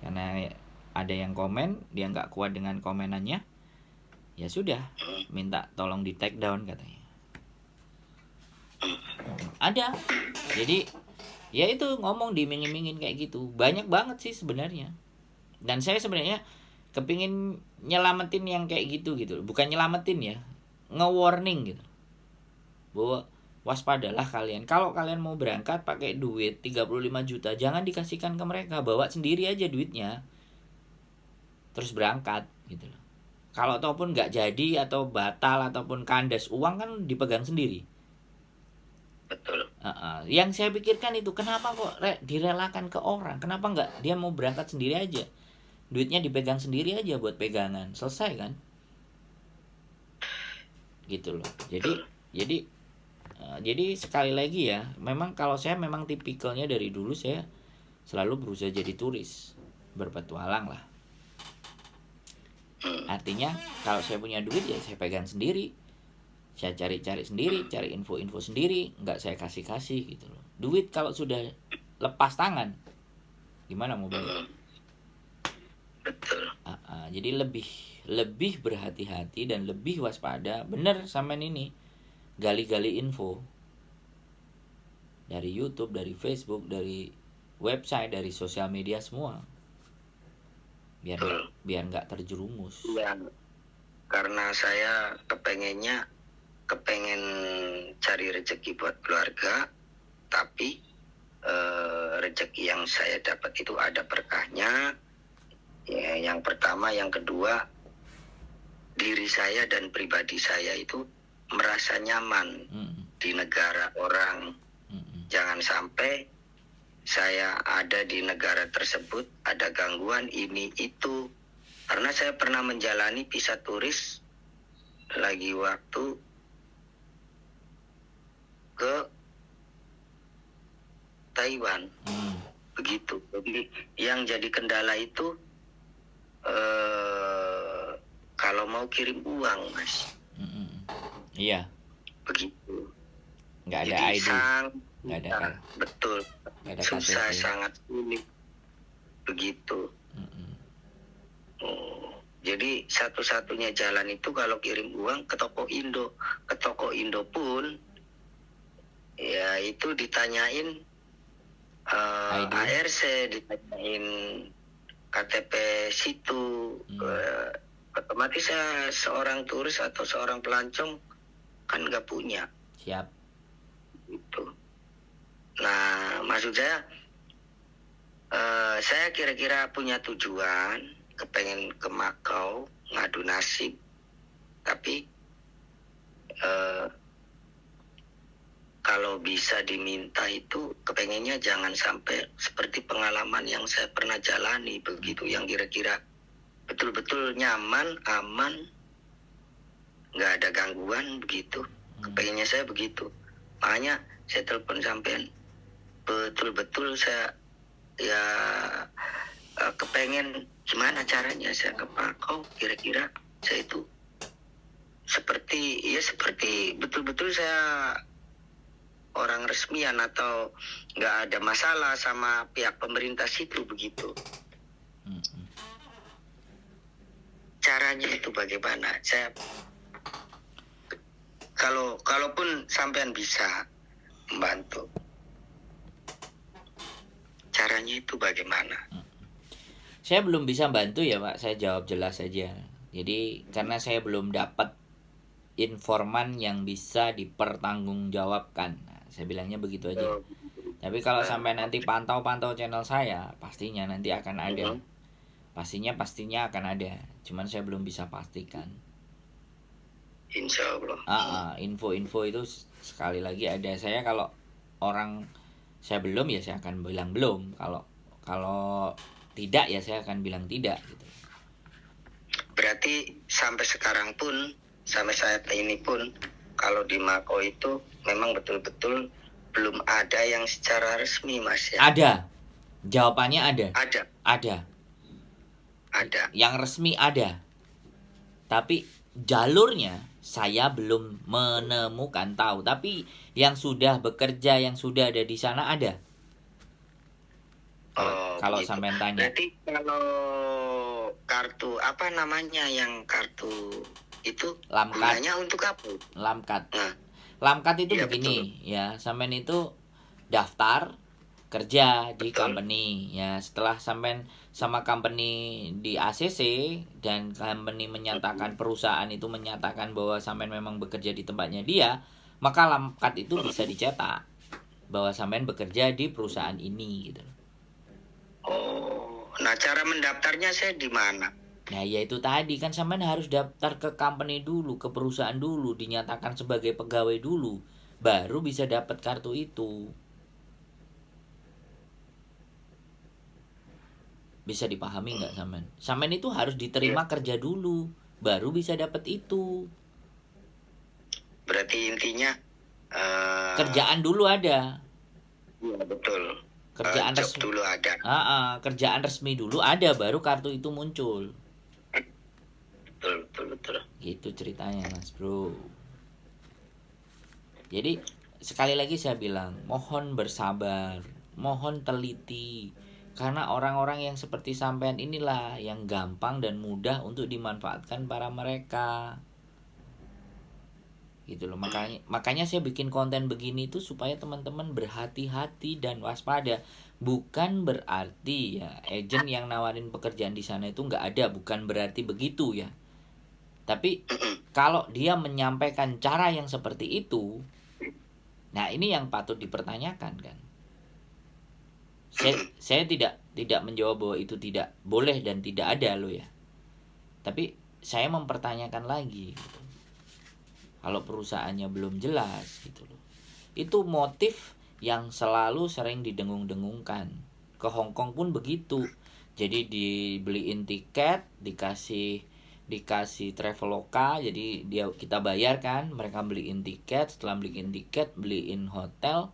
Karena ada yang komen, dia nggak kuat dengan komenannya, ya sudah, minta tolong di take down katanya. Ada. Jadi ya itu ngomong diiming-imingin kayak gitu. Banyak banget sih sebenarnya. Dan saya sebenarnya kepingin nyelamatin yang kayak gitu bukan nyelamatin ya, nge-warning gitu bahwa waspadalah kalian. Kalau kalian mau berangkat pakai duit 35 juta, jangan dikasihkan ke mereka, bawa sendiri aja duitnya terus berangkat gitu loh. Kalau ataupun nggak jadi atau batal ataupun kandas, uang kan dipegang sendiri. Betul. Yang saya pikirkan itu, kenapa kok direlakan ke orang, kenapa nggak dia mau berangkat sendiri aja, duitnya dipegang sendiri aja buat pegangan, selesai kan gitu loh. Jadi sekali lagi ya, memang kalau saya memang tipikalnya dari dulu saya selalu berusaha jadi turis, berpetualang lah. Artinya kalau saya punya duit ya saya pegang sendiri, saya cari-cari sendiri, cari info-info sendiri, nggak saya kasih-kasih gitu loh. Duit kalau sudah lepas tangan, gimana mau bayar? Betul. Jadi lebih berhati-hati dan lebih waspada. Bener sampean ini gali-gali info dari YouTube, dari Facebook, dari website, dari sosial media semua, biar nggak terjerumus. Ya, karena saya kepengen cari rezeki buat keluarga, tapi rezeki yang saya dapat itu ada berkahnya. Ya, yang pertama, yang kedua, diri saya dan pribadi saya itu merasa nyaman di negara orang. Jangan sampai saya ada di negara tersebut ada gangguan ini itu. Karena saya pernah menjalani visa turis lagi waktu ke Taiwan. Begitu. Jadi yang jadi kendala itu kalau mau kirim uang, Mas. Iya. Begitu. Nggak ada jadi ID. Nggak ada. Betul. Nggak ada susah, KTP. sangat sulit. Begitu. Jadi satu-satunya jalan itu kalau kirim uang ke toko Indo. Ke toko Indo pun ya itu ditanyain ARC, ditanyain KTP situ. Otomatis saya seorang turis atau seorang pelancong kan nggak punya. Siap. Itu. Nah, maksud saya kira-kira punya tujuan, kepengen ke Makau, ngadu nasib, tapi kalau bisa diminta itu kepengennya jangan sampai seperti pengalaman yang saya pernah jalani begitu, yang kira-kira betul-betul nyaman, aman, nggak ada gangguan begitu. Kepengennya saya begitu. Makanya saya telepon sampean, betul-betul saya ya kepengen gimana caranya saya ke Makau, kira-kira saya itu seperti betul-betul saya orang resmian atau nggak ada masalah sama pihak pemerintah situ begitu. Caranya itu bagaimana? Saya kalaupun sampean bisa membantu, caranya itu bagaimana? Saya belum bisa bantu ya Pak, saya jawab jelas saja. Jadi karena saya belum dapat informan yang bisa dipertanggungjawabkan. Nah, saya bilangnya begitu aja. Tapi kalau sampai nanti pantau channel saya, pastinya nanti akan ada. Pastinya akan ada. Cuman saya belum bisa pastikan. Insya Allah. Info-info itu sekali lagi ada. Saya kalau orang saya belum ya saya akan bilang belum. Kalau tidak ya saya akan bilang tidak gitu. Berarti sampai sekarang pun, sampai saat ini pun, kalau di Makau itu memang betul-betul belum ada yang secara resmi, Mas ya? Ada. Jawabannya ada. Ada. Yang resmi ada. Tapi jalurnya saya belum menemukan, tahu. Tapi yang sudah bekerja, yang sudah ada di sana ada. Kalau kalau begitu. sampean tanya. Berarti kalau kartu apa namanya yang kartu itu Lamkat. gunanya untuk apa? Lamkat. Nah, Lamkat itu iya, begini ya, sampean itu daftar kerja di Betul. company ya. Setelah sampean sama company di ACC dan company menyatakan, perusahaan itu menyatakan bahwa sampean memang bekerja di tempatnya dia, maka lamkat itu bisa dicetak bahwa sampean bekerja di perusahaan ini gitu. Oh, nah cara mendaftarnya saya di mana? Nah, ya itu tadi kan sampean harus daftar ke company dulu, ke perusahaan dulu, dinyatakan sebagai pegawai dulu, baru bisa dapat kartu itu. Bisa dipahami nggak sampean? Sampean itu harus diterima kerja dulu, baru bisa dapat itu. Berarti intinya Kerjaan dulu ada. iya, betul. Kerjaan Job resmi. dulu ada. Kerjaan resmi dulu ada, baru kartu itu muncul. Betul. Gitu ceritanya, Mas Bro. Jadi sekali lagi saya bilang, mohon bersabar, mohon teliti, karena orang-orang yang seperti sampean inilah yang gampang dan mudah untuk dimanfaatkan para mereka. Gitu loh. Makanya saya bikin konten begini itu supaya teman-teman berhati-hati dan waspada. Bukan berarti ya agent yang nawarin pekerjaan di sana itu nggak ada, bukan berarti begitu ya. Tapi kalau dia menyampaikan cara yang seperti itu, nah ini yang patut dipertanyakan kan. Saya tidak menjawab bahwa itu tidak boleh dan tidak ada loh ya. Tapi saya mempertanyakan lagi gitu. Kalau perusahaannya belum jelas gitu loh. Itu motif yang selalu sering didengung-dengungkan. Ke Hong Kong pun begitu. Jadi dibeliin tiket, dikasih Traveloka, jadi kita bayar kan, mereka beliin tiket, setelah beliin tiket, beliin hotel,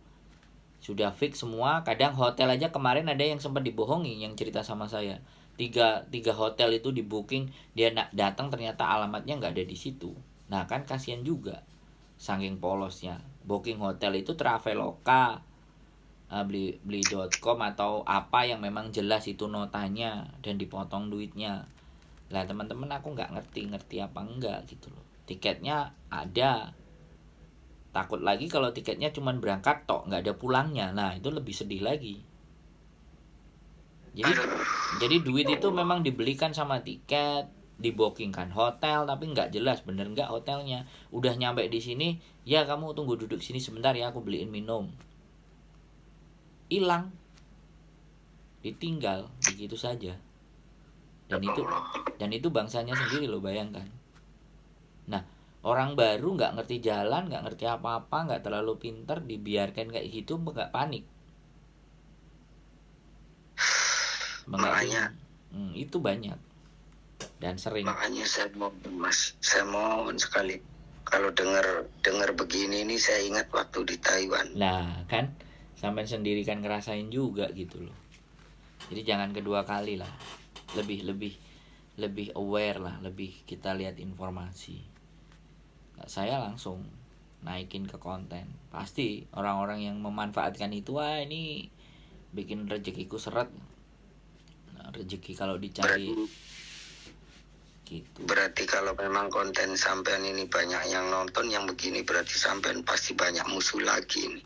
sudah fix semua. Kadang hotel aja kemarin ada yang sempat dibohongi, yang cerita sama saya, tiga hotel itu di booking, dia datang ternyata alamatnya nggak ada di situ. Nah kan kasihan juga, saking polosnya. Booking hotel itu Traveloka, beli.com atau apa yang memang jelas itu notanya dan dipotong duitnya. Lah teman-teman, aku nggak ngerti apa enggak gitu loh. Tiketnya ada, takut lagi kalau tiketnya cuman berangkat tok, nggak ada pulangnya. Nah itu lebih sedih lagi. Jadi duit itu memang dibelikan sama tiket, dibookingkan hotel, tapi nggak jelas bener nggak hotelnya. Udah nyampe di sini, ya kamu tunggu duduk sini sebentar ya, aku beliin minum. Hilang, ditinggal begitu saja. Dan itu bangsanya sendiri loh, bayangkan. Nah, orang baru nggak ngerti jalan, nggak ngerti apa-apa, nggak terlalu pinter, dibiarkan kayak gitu, nggak panik. Makanya itu banyak dan sering. Makanya saya mohon sekali, kalau dengar begini ini saya ingat waktu di Taiwan. Nah kan, sampai sendiri kan ngerasain juga gitu loh. Jadi jangan kedua kali lah. Lebih aware lah, lebih kita lihat informasi. Nah, saya langsung naikin ke konten. Pasti orang-orang yang memanfaatkan itu, wah ini bikin rezekiku seret. Nah, rezeki kalau dicari gitu. Berarti kalau memang konten sampean ini banyak yang nonton, yang begini berarti sampean pasti banyak musuh lagi nih.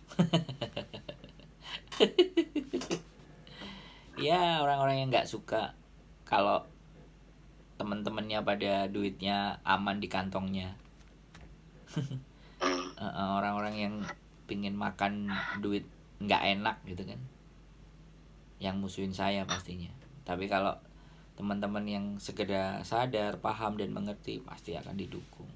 Ya orang-orang yang nggak suka kalau teman-temannya pada duitnya aman di kantongnya. Orang-orang yang pingin makan duit nggak enak gitu kan, yang musuhin saya pastinya. Tapi kalau teman-teman yang sekedar sadar, paham dan mengerti, pasti akan didukung.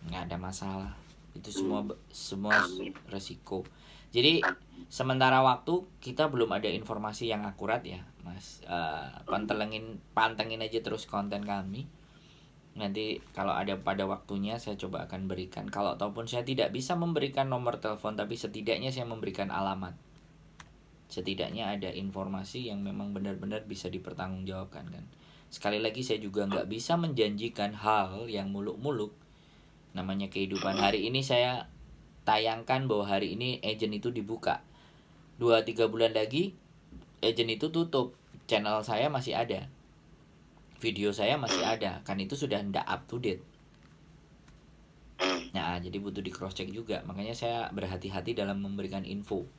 Nggak ada masalah. Itu semua resiko. Jadi sementara waktu kita belum ada informasi yang akurat ya, Mas. Pantengin aja terus konten kami. Nanti kalau ada pada waktunya saya coba akan berikan. Kalau ataupun saya tidak bisa memberikan nomor telepon, tapi setidaknya saya memberikan alamat. Setidaknya ada informasi yang memang benar-benar bisa dipertanggungjawabkan kan. Sekali lagi saya juga nggak bisa menjanjikan hal yang muluk-muluk. Namanya kehidupan. Hari ini saya tayangkan bahwa hari ini agent itu dibuka. 2-3 bulan lagi agent itu tutup, channel saya masih ada, video saya masih ada, kan itu sudah ndak up to date. Nah, jadi butuh di cross check juga. Makanya saya berhati-hati dalam memberikan info.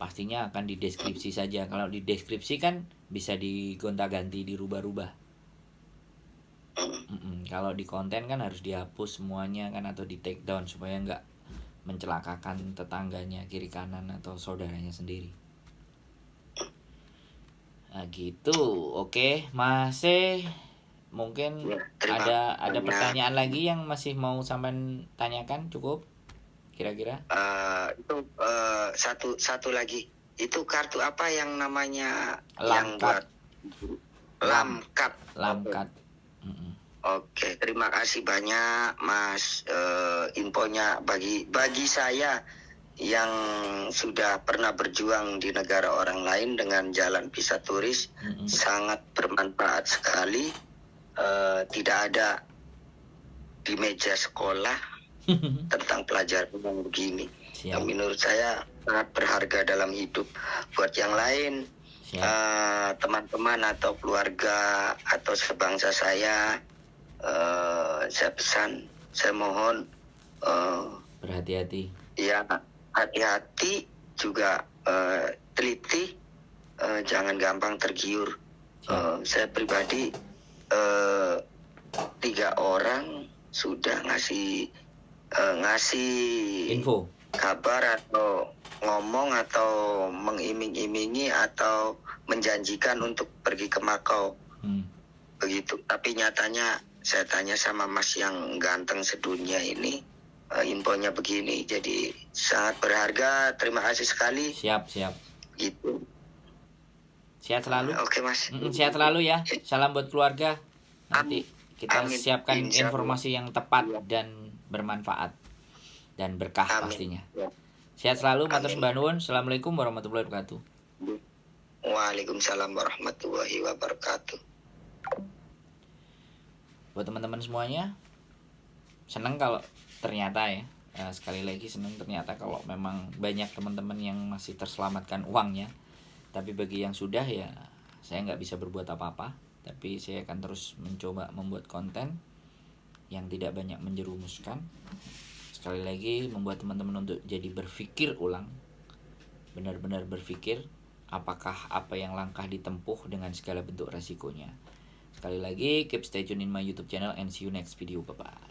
Pastinya akan di deskripsi saja. Kalau di deskripsi kan bisa digonta-ganti, dirubah-rubah. Kalau di konten kan harus dihapus semuanya kan, atau di take down supaya nggak mencelakakan tetangganya kiri kanan atau saudaranya sendiri. Nah gitu. Oke, masih mungkin Ya, ada pertanyaan lagi yang masih mau sampean tanyakan, cukup kira-kira? Itu satu lagi, itu kartu apa yang namanya yang Lamkat. buat lamkat? Lamkat. Oke, terima kasih banyak Mas, infonya bagi saya yang sudah pernah berjuang di negara orang lain dengan jalan visa turis, sangat bermanfaat sekali. Tidak ada di meja sekolah tentang pelajaran yang begini. Yang menurut saya sangat berharga dalam hidup. Buat yang lain, teman-teman atau keluarga atau sebangsa saya pesan, saya mohon berhati-hati. Ya, hati-hati juga, teliti, jangan gampang tergiur. Saya pribadi 3 orang sudah ngasih info, kabar atau ngomong atau mengiming-imingi atau menjanjikan untuk pergi ke Makau. Begitu. Tapi nyatanya saya tanya sama Mas yang ganteng sedunia ini, infonya begini. Jadi sangat berharga. Terima kasih sekali. Siap. Gitu. Sehat selalu. Oke Mas. Sehat selalu ya. Salam buat keluarga. Nanti kita siapkan informasi yang tepat dan bermanfaat dan berkah pastinya. Sehat selalu, matur sembah nuwun. Assalamualaikum warahmatullahi wabarakatuh. Waalaikumsalam warahmatullahi wabarakatuh. Buat teman-teman semuanya, senang kalau ternyata ya, sekali lagi senang ternyata kalau memang banyak teman-teman yang masih terselamatkan uangnya. Tapi bagi yang sudah, ya saya nggak bisa berbuat apa-apa. Tapi saya akan terus mencoba membuat konten yang tidak banyak menjerumuskan. Sekali lagi membuat teman-teman untuk jadi berpikir ulang, benar-benar berpikir apakah apa yang langkah ditempuh dengan segala bentuk resikonya. Sekali lagi, keep stay tune in my YouTube channel and see you next video. Bye-bye.